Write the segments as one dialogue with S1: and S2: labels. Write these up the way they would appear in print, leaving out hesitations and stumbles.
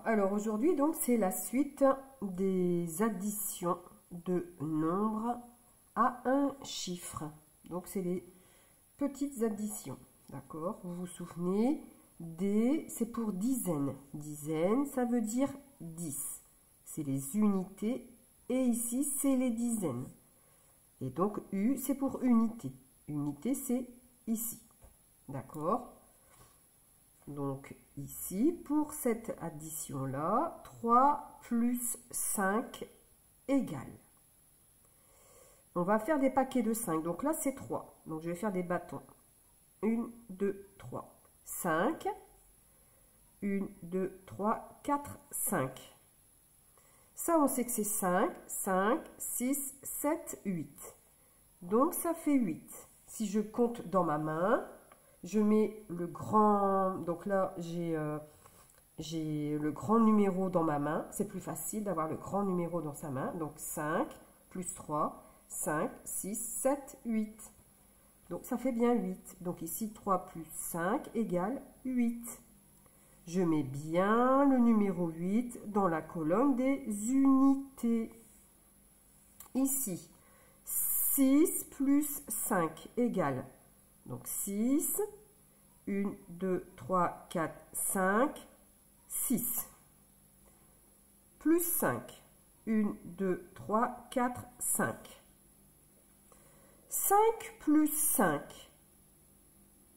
S1: Alors aujourd'hui, donc c'est la suite des additions de nombres à un chiffre. Donc c'est les petites additions, d'accord? Vous vous souvenez, c'est pour dizaines. Dizaines, ça veut dire 10. C'est les unités et ici c'est les dizaines. Et donc U, c'est pour unité. Unité, c'est ici, d'accord? Donc ici, pour cette addition-là, 3 plus 5 égale. On va faire des paquets de 5. Donc là, c'est 3. Donc je vais faire des bâtons. 1, 2, 3. 5. 1, 2, 3, 4, 5. Ça, on sait que c'est 5. 5, 6, 7, 8. Donc ça fait 8. Si je compte dans ma main, je mets le grand, donc là j'ai le grand numéro dans ma main, c'est plus facile d'avoir le grand numéro dans sa main, donc 5 plus 3, 5, 6, 7, 8. Donc ça fait bien 8, donc ici 3 plus 5 égale 8. Je mets bien le numéro 8 dans la colonne des unités. Ici, 6 plus 5 égale, donc 6, 1, 2, 3, 4, 5, 6. Plus 5, 1, 2, 3, 4, 5. 5 plus 5.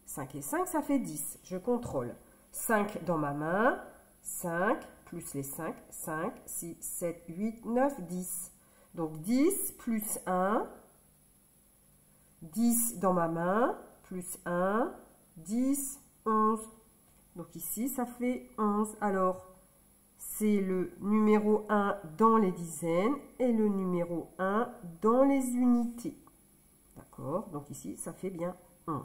S1: 5 et 5, ça fait 10. Je contrôle. 5 dans ma main. 5 plus les 5. 5, 6, 7, 8, 9, 10. Donc 10 plus 1. 10 dans ma main. Plus 1. 10, 11. Donc ici, ça fait 11. Alors, c'est le numéro 1 dans les dizaines et le numéro 1 dans les unités. D'accord? Donc ici, ça fait bien 11.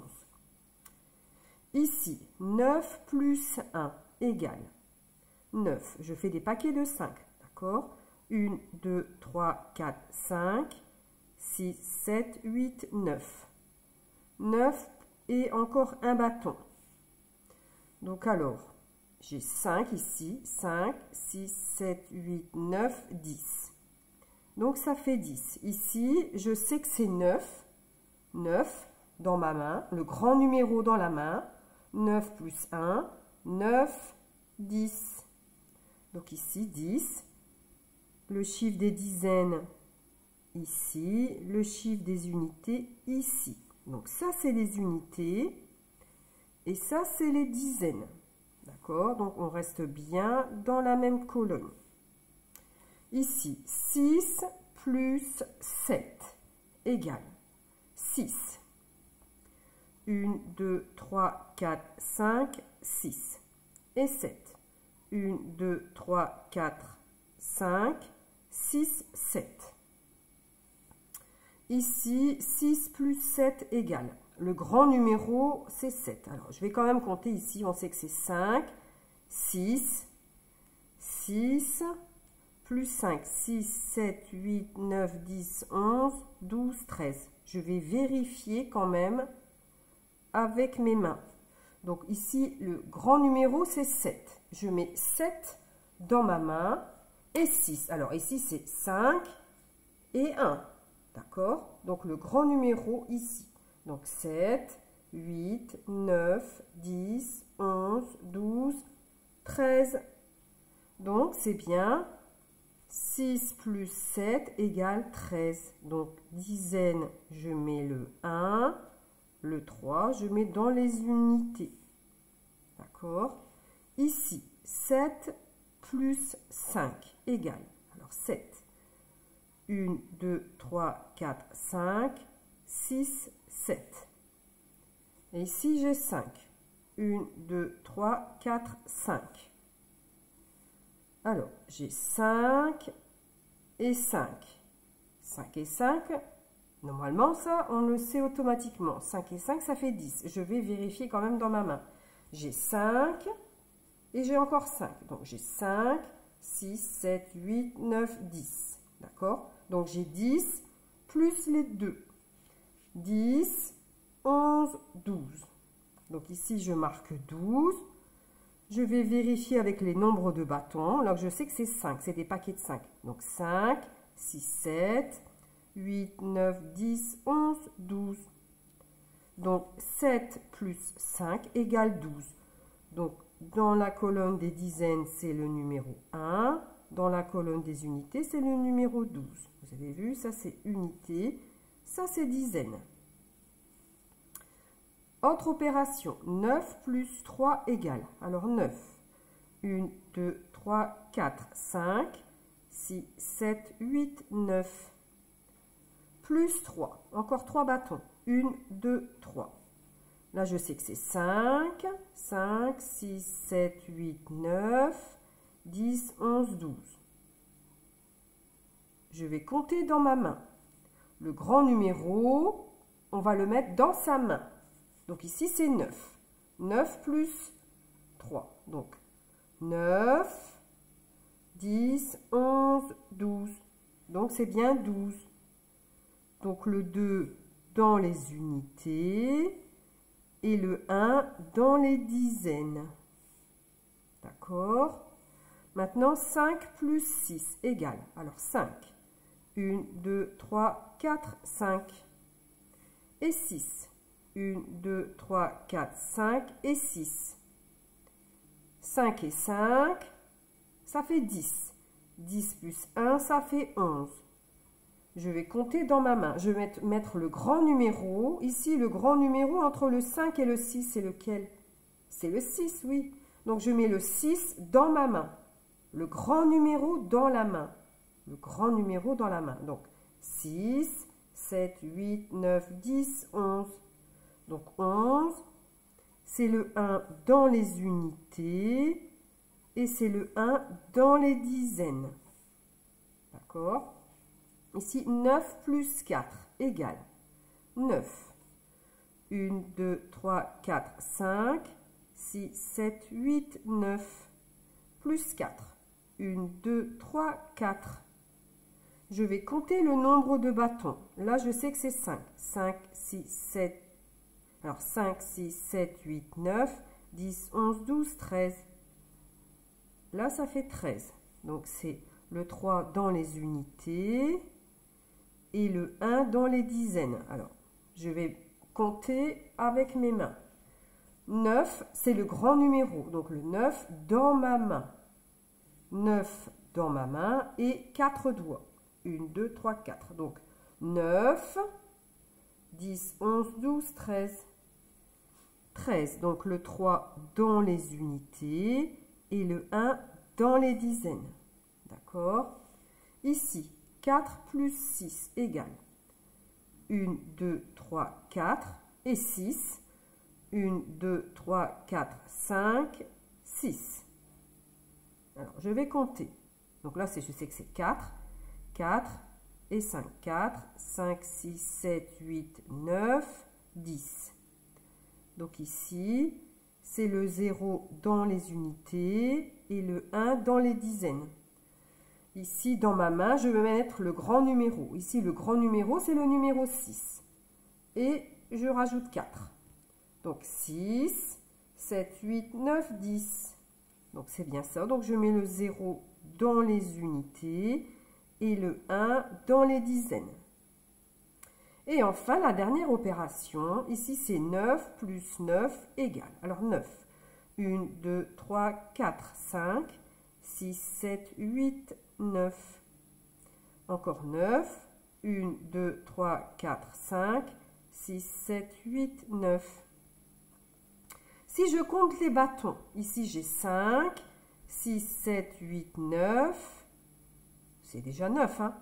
S1: Ici, 9 plus 1 égale 9. Je fais des paquets de 5. D'accord? 1, 2, 3, 4, 5, 6, 7, 8, 9. 9 et encore un bâton. Donc alors, j'ai 5 ici. 5, 6, 7, 8, 9, 10. Donc ça fait 10. Ici, je sais que c'est 9. 9 dans ma main, le grand numéro dans la main. 9 plus 1, 9, 10. Donc ici, 10. Le chiffre des dizaines ici. Le chiffre des unités ici. Donc ça, c'est les unités. Et ça, c'est les dizaines. D'accord? Donc on reste bien dans la même colonne. Ici, 6 plus 7 égale 6. 1, 2, 3, 4, 5, 6. Et 7. 1, 2, 3, 4, 5, 6, 7. Ici, 6 plus 7 égale. Le grand numéro, c'est 7. Alors, je vais quand même compter ici. On sait que c'est 5, 6, 6, plus 5, 6, 7, 8, 9, 10, 11, 12, 13. Je vais vérifier quand même avec mes mains. Donc ici, le grand numéro, c'est 7. Je mets 7 dans ma main et 6. Alors ici, c'est 5 et 1. D'accord? Donc le grand numéro ici. Donc 7, 8, 9, 10, 11, 12, 13. Donc c'est bien 6 plus 7 égale 13. Donc dizaines, je mets le 1, le 3, je mets dans les unités. D'accord? Ici, 7 plus 5 égale. Alors 7. 1, 2, 3, 4, 5, 6, 7. Et ici, j'ai 5. 1, 2, 3, 4, 5. Alors, j'ai 5 et 5. 5 et 5, normalement, ça, on le sait automatiquement. 5 et 5, ça fait 10. Je vais vérifier quand même dans ma main. J'ai 5 et j'ai encore 5. Donc, j'ai 5, 6, 7, 8, 9, 10. D'accord? Donc, j'ai 10 plus les 2. 10, 11, 12. Donc, ici, je marque 12. Je vais vérifier avec les nombres de bâtons. Là, je sais que c'est 5, c'est des paquets de 5. Donc 5, 6, 7, 8, 9, 10, 11, 12. Donc 7 plus 5 égale 12. Donc dans la colonne des dizaines, c'est le numéro 1. Dans la colonne des unités, c'est le numéro 12. Vous avez vu, ça c'est unité, ça c'est dizaine. Autre opération, 9 plus 3 égale. Alors 9, 1, 2, 3, 4, 5, 6, 7, 8, 9. Plus 3, encore 3 bâtons. 1, 2, 3. Là, je sais que c'est 5, 5, 6, 7, 8, 9, 10, 11, 12. Je vais compter dans ma main. Le grand numéro, on va le mettre dans sa main. Donc ici, c'est 9. 9 plus 3. Donc 9, 10, 11, 12. Donc c'est bien 12. Donc le 2 dans les unités et le 1 dans les dizaines. D'accord? Maintenant, 5 plus 6 égale. Alors 5. 1, 2, 3, 4, 5. Et 6. 1, 2, 3, 4, 5 et 6. 5 et 5, ça fait 10. 10 plus 1, ça fait 11. Je vais compter dans ma main. Je vais mettre le grand numéro. Ici, le grand numéro entre le 5 et le 6, c'est lequel? C'est le 6, oui. Donc, je mets le 6 dans ma main. Le grand numéro dans la main. Le grand numéro dans la main. Donc, 6, 7, 8, 9, 10, 11. Donc, 11, c'est le 1 dans les unités et c'est le 1 dans les dizaines. D'accord? Ici, 9 plus 4 égale 9. 1, 2, 3, 4, 5, 6, 7, 8, 9. Plus 4. 1, 2, 3, 4. Je vais compter le nombre de bâtons. Là, je sais que c'est 5. 5, 6, 7. Alors, 5, 6, 7, 8, 9, 10, 11, 12, 13. Là, ça fait 13. Donc, c'est le 3 dans les unités et le 1 dans les dizaines. Alors, je vais compter avec mes mains. 9, c'est le grand numéro. Donc, le 9 dans ma main. 9 dans ma main et 4 doigts. 1, 2, 3, 4. Donc, 9, 10, 11, 12, 13. 13, donc le 3 dans les unités et le 1 dans les dizaines. D'accord? Ici, 4 plus 6 égale 1, 2, 3, 4 et 6. 1, 2, 3, 4, 5, 6. Alors, je vais compter. Donc là, je sais que c'est 4. 4 et 5. 4, 5, 6, 7, 8, 9, 10. Donc ici, c'est le 0 dans les unités et le 1 dans les dizaines. Ici, dans ma main, je vais mettre le grand numéro. Ici, le grand numéro, c'est le numéro 6. Et je rajoute 4. Donc 6, 7, 8, 9, 10. Donc c'est bien ça. Donc je mets le 0 dans les unités et le 1 dans les dizaines. Et enfin, la dernière opération, ici c'est 9 plus 9 égale. Alors 9, 1, 2, 3, 4, 5, 6, 7, 8, 9. Encore 9, 1, 2, 3, 4, 5, 6, 7, 8, 9. Si je compte les bâtons, ici j'ai 5, 6, 7, 8, 9. C'est déjà 9, hein?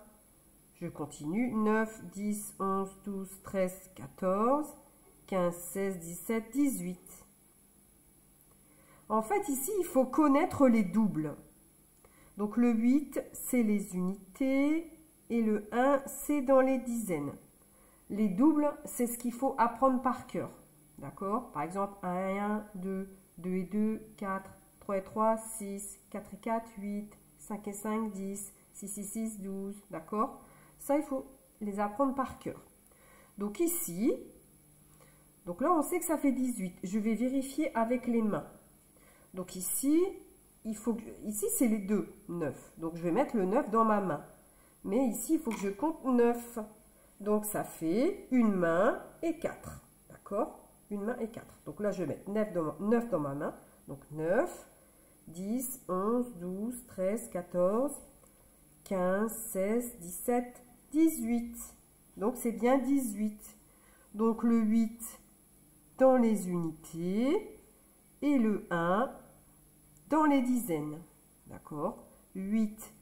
S1: Je continue. 9, 10, 11, 12, 13, 14, 15, 16, 17, 18. En fait, ici, il faut connaître les doubles. Donc, le 8, c'est les unités et le 1, c'est dans les dizaines. Les doubles, c'est ce qu'il faut apprendre par cœur. D'accord? Par exemple, 1 et 1, 2, 2 et 2, 4, 3 et 3, 6, 4 et 4, 8, 5 et 5, 10, 6 et 6, 12. D'accord? Ça, il faut les apprendre par cœur. Donc ici, donc là, on sait que ça fait 18. Je vais vérifier avec les mains. Donc ici, ici c'est les 2, 9. Donc je vais mettre le 9 dans ma main. Mais ici, il faut que je compte 9. Donc ça fait une main et 4. D'accord? Une main et 4. Donc là, je vais mettre 9 dans ma main. Donc 9, 10, 11, 12, 13, 14, 15, 16, 17, 18. Donc c'est bien 18. Donc le 8 dans les unités et le 1 dans les dizaines. D'accord? 8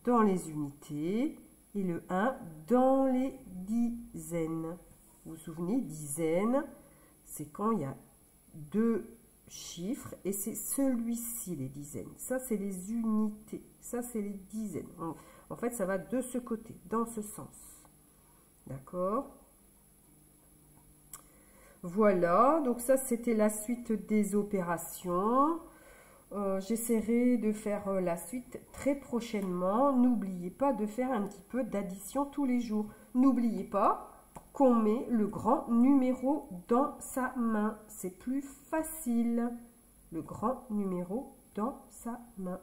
S1: dans les unités et le 1 dans les dizaines. Vous vous souvenez, dizaines, c'est quand il y a 2 chiffres et c'est celui-ci les dizaines. Ça, c'est les unités. Ça, c'est les dizaines. En fait, ça va de ce côté, dans ce sens. D'accord? Voilà, donc ça, c'était la suite des opérations. J'essaierai de faire la suite très prochainement. N'oubliez pas de faire un petit peu d'addition tous les jours. N'oubliez pas qu'on met le grand numéro dans sa main. C'est plus facile. Le grand numéro dans sa main.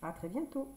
S1: À très bientôt.